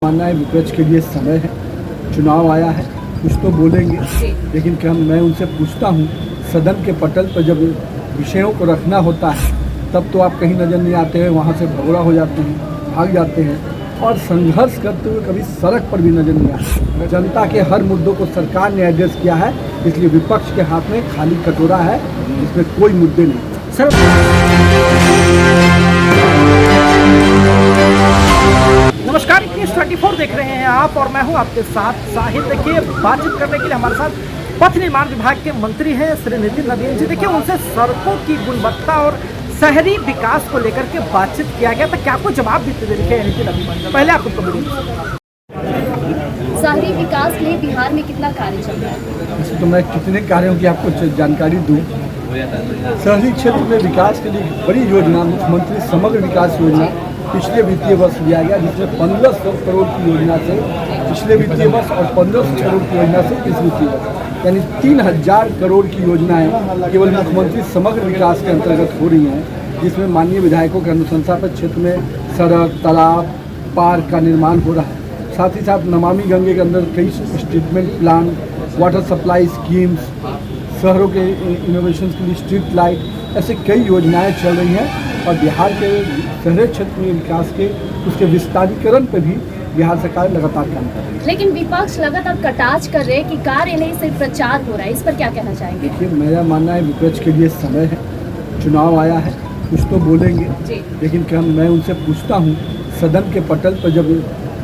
मानना है विपक्ष के लिए समय है, चुनाव आया है, कुछ तो बोलेंगे, लेकिन क्या मैं उनसे पूछता हूँ, सदन के पटल पर जब विषयों को रखना होता है तब तो आप कहीं नज़र नहीं आते हैं, वहाँ से भगोड़ा हो जाते हैं, भाग जाते हैं और संघर्ष करते हुए कभी सड़क पर भी नजर नहीं आते। जनता के हर मुद्दों को सरकार ने एड्रेस किया है, इसलिए विपक्ष के हाथ में खाली कटोरा है, इसमें कोई मुद्दे नहीं। सर नमस्कार, न्यूज़ 24 देख रहे हैं आप और मैं हूं आपके साथ साहिल। देखिए, बातचीत करने के लिए हमारे साथ पथ निर्माण विभाग के मंत्री हैं श्री नितिन नवीन जी। देखिए, उनसे सड़कों की गुणवत्ता और शहरी विकास को लेकर के बातचीत किया गया, तो क्या आपको जवाब देते देखे नितिन नवीन? पहले आपको शहरी विकास के लिए बिहार में कितना कार्य चल रहा है? तो मैं कितने कार्यों की आपको जानकारी दूँ। शहरी क्षेत्र में विकास के लिए बड़ी योजना मुख्यमंत्री समग्र विकास योजना पिछले वित्तीय वर्ष लिया गया, जिसमें 1500 करोड़ की योजना से पिछले वित्तीय वर्ष और 1500 करोड़ की योजना से इस वित्तीय वर्ष, यानी 3000 करोड़ की योजनाएं केवल मुख्यमंत्री समग्र विकास के अंतर्गत हो रही हैं, जिसमें माननीय विधायकों के अनुशंसा पर क्षेत्र में सड़क, तालाब, पार्क का निर्माण हो रहा है। साथ ही साथ नमामि गंगे के अंदर कई treatment plan, water supply schemes, शहरों के इनोवेशन के लिए स्ट्रीट लाइट, ऐसे कई योजनाएं चल रही हैं और बिहार के शहरी क्षेत्र में विकास के उसके विस्तारीकरण पर भी बिहार सरकार लगातार काम कर रही है। लेकिन विपक्ष लगातार कटाच कर रहे हैं कि कार्य नहीं सिर्फ प्रचार हो रहा है, इस पर क्या कहना चाहेंगे? देखिए, मेरा मानना है विपक्ष के लिए समय है, चुनाव आया है, कुछ तो बोलेंगे, लेकिन क्या मैं उनसे पूछता हूँ, सदन के पटल पर जब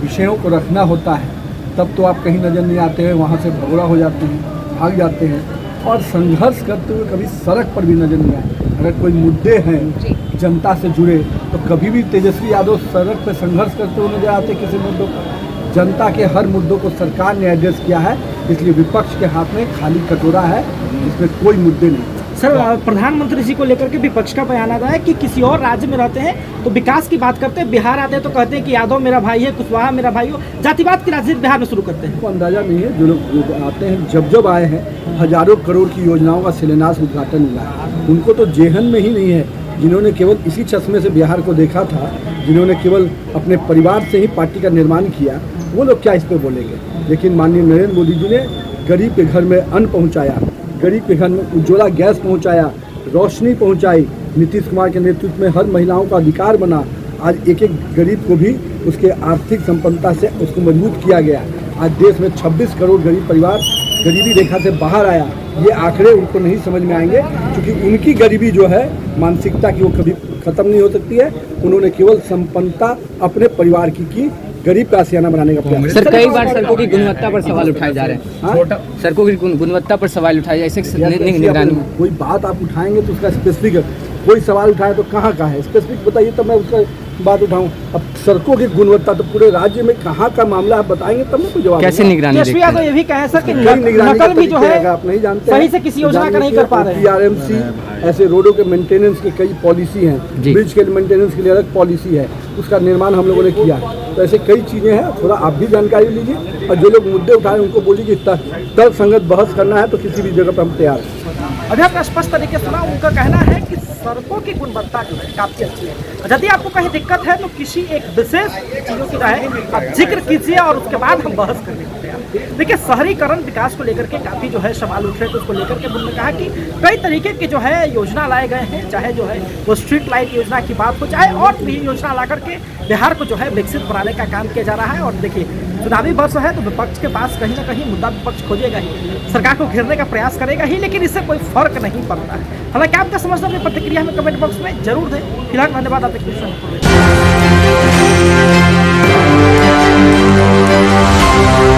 विषयों को रखना होता है तब तो आप कहीं नज़र नहीं आते हैं, वहाँ से भगोड़ा हो जाते हैं, भाग जाते हैं और संघर्ष करते हुए कभी सड़क पर भी नजर नहीं आए। अगर कोई मुद्दे हैं जनता से जुड़े तो कभी भी तेजस्वी यादव सड़क पर संघर्ष करते हुए नजर आते किसी मुद्दों पर। जनता के हर मुद्दों को सरकार ने एड्रेस किया है, इसलिए विपक्ष के हाथ में खाली कटोरा है, इसमें कोई मुद्दे नहीं। सर, प्रधानमंत्री जी को लेकर के विपक्ष का बयान आता है कि किसी और राज्य में रहते हैं तो विकास की बात करते हैं, बिहार आते हैं तो कहते हैं कि यादव मेरा भाई है, कुशवाहा मेरा भाई हो, जातिवाद की राजनीति बिहार में शुरू करते हैं। को अंदाजा नहीं है, जो लोग आते हैं जब आए हैं, हजारों करोड़ की योजनाओं का शिलान्यास उद्घाटन हुआ है, उनको तो जेहन में ही नहीं है। जिन्होंने केवल इसी चश्मे से बिहार को देखा था, जिन्होंने केवल अपने परिवार से ही पार्टी का निर्माण किया, वो लोग क्या इस पर बोलेंगे। लेकिन माननीय नरेंद्र मोदी जी ने गरीब के घर में अन्न पहुँचाया, गरीब के घर में उज्ज्वला गैस पहुंचाया, रोशनी पहुंचाई, नीतीश कुमार के नेतृत्व में हर महिलाओं का अधिकार बना। आज एक एक गरीब को भी उसके आर्थिक संपन्नता से उसको मजबूत किया गया। आज देश में 26 करोड़ गरीब परिवार गरीबी रेखा से बाहर आया। ये आंकड़े उनको नहीं समझ में आएंगे, क्योंकि उनकी गरीबी जो है मानसिकता की, वो कभी खत्म नहीं हो सकती है। उन्होंने केवल संपन्नता अपने परिवार की गरीब का आशियाना बनाने का प्रयास। सर, कई बार सड़कों की गुणवत्ता पर सवाल उठाए जा रहे हैं। सड़कों की गुणवत्ता पर सवाल उठाए जा रहे हैं। कोई बात आप उठाएंगे तो उसका स्पेसिफिक, कोई सवाल उठाए तो कहाँ का है स्पेसिफिक बताइए, तब मैं उसका बात उठाऊं। अब सड़कों की गुणवत्ता तो पूरे राज्य में कहाँ का मामला आप बताएंगे तब मैं कोई जवाब। कैसे निगरानी? तो ये भी कहे सर कि नकल भी जो है आप नहीं जानते, सही से किसी योजना का नहीं कर पा रहे हैं। PRMC ऐसे रोडों के मेंटेनेंस की कई पॉलिसी हैं, ब्रिज के मेंटेनेंस के लिए अलग पॉलिसी है, उसका निर्माण हम लोगों ने किया। तो ऐसे कई चीज़ें हैं, थोड़ा आप भी जानकारी लीजिए और जो लोग मुद्दे उठाए उनको बोलिए कि तर्क संगत बहस करना है तो किसी भी जगह पर हम तैयार हैं। अभी आपने स्पष्ट तरीके से सुना, उनका कहना है कि सड़कों की गुणवत्ता जो है काफ़ी अच्छी है। यदि आपको कहीं दिक्कत है तो किसी एक विशेष चीज़ों की है आप जिक्र कीजिए और उसके बाद हम बहस करने को तैयार। देखिए, शहरीकरण विकास को लेकर के काफ़ी जो है सवाल उठ रहे थे, उसको लेकर के उन्होंने कहा कि कई तरीके के जो है योजना लाए गए हैं, चाहे जो है वो स्ट्रीट लाइट योजना की बात हो, चाहे और भी योजना ला करके बिहार को जो है विकसित बनाने का काम किया जा रहा है। और देखिए, चुनावी वर्ष है तो विपक्ष के पास कहीं ना कहीं मुद्दा विपक्ष खोजेगा ही, सरकार को घेरने का प्रयास करेगा ही, लेकिन इससे कोई फर्क नहीं पड़ता है। हालांकि आपका समझना अपनी प्रतिक्रिया में कमेंट बॉक्स में जरूर दें। फिलहाल धन्यवाद। आप